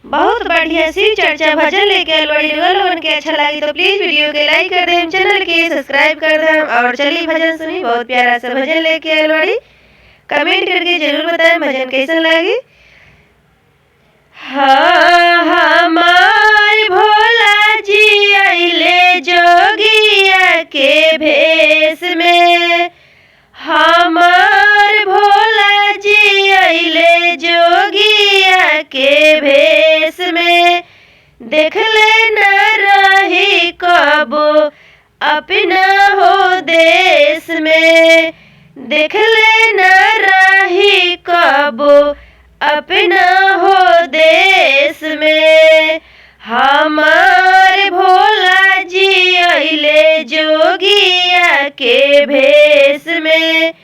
बहुत बढ़िया सी चर्चा भजन लेके आइल बाड़ी। लोगन के अच्छा लगी तो प्लीज वीडियो के लाइक कर देम, चैनल के सब्सक्राइब कर देम और चली भजन सुनी। बहुत प्यारा सा भजन लेके आइल बाड़ी। कमेंट करके जरूर बताएं भजन कैसा लगी। हाँ हमार भोला जी आइले जोगिया के भेष में। हमार भोला जी आइले जोगिया के भेष में। देखले न रही कबो अपना हो देश में। देखले न रही कबो अपना हो देश में। हमार भोला जी आइले जोगिया के भेष में।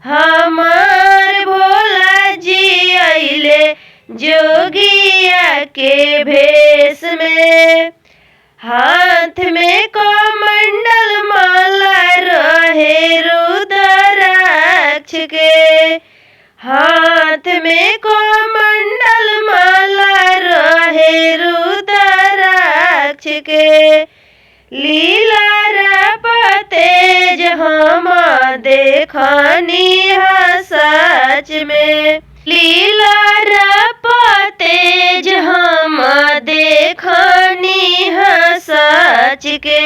हमार भोला जी आइले जोगिया के भेष में। हाथ में कमंडल माला रहे रुद्राक्ष के। हाथ में कमंडल माला रहे रुद्राक्ष के। लीला तेज हम देखनी सच में। लीला तेज हम देखनी सच के।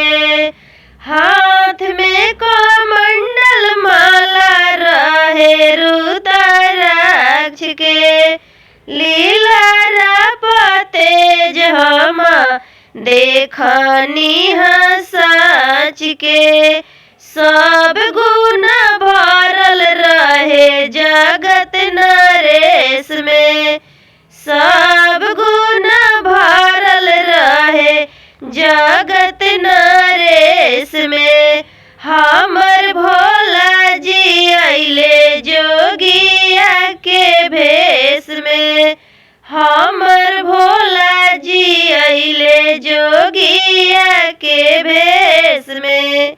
हाथ में कमंडल माला रहे रुद्राक्ष के। लीला तेज हम देखनी सच के। सब गुण भरल रहे जगत नरेश में। सब गुण भरल रहे जगत नरेश में। हमर भोला जी आइले जोगिया के भेष में। हमर भोला जी आइले जोगिया के भेष में।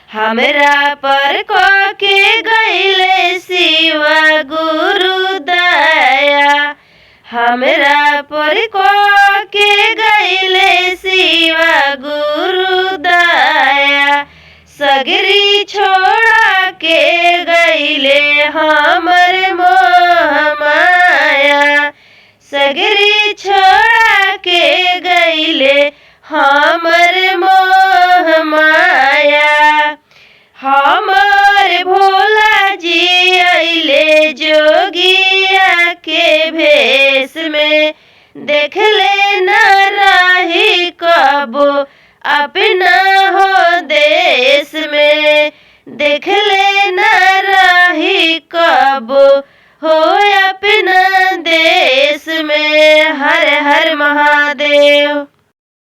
हमरा पर के गइले शिवा गुरु दया। हमरा पर के गइले शिवा गुरु दया। सगरी छोड़ा के गइले हमर मोह माया। सगरी छोड़ा के गइले हमर मोह माया। हमार भोला जी आइले जोगिया के भेष में। देखले न रही कबो अपना हो देश में। देखले न रही कबो हो अपना देश में। हर हर महादेव।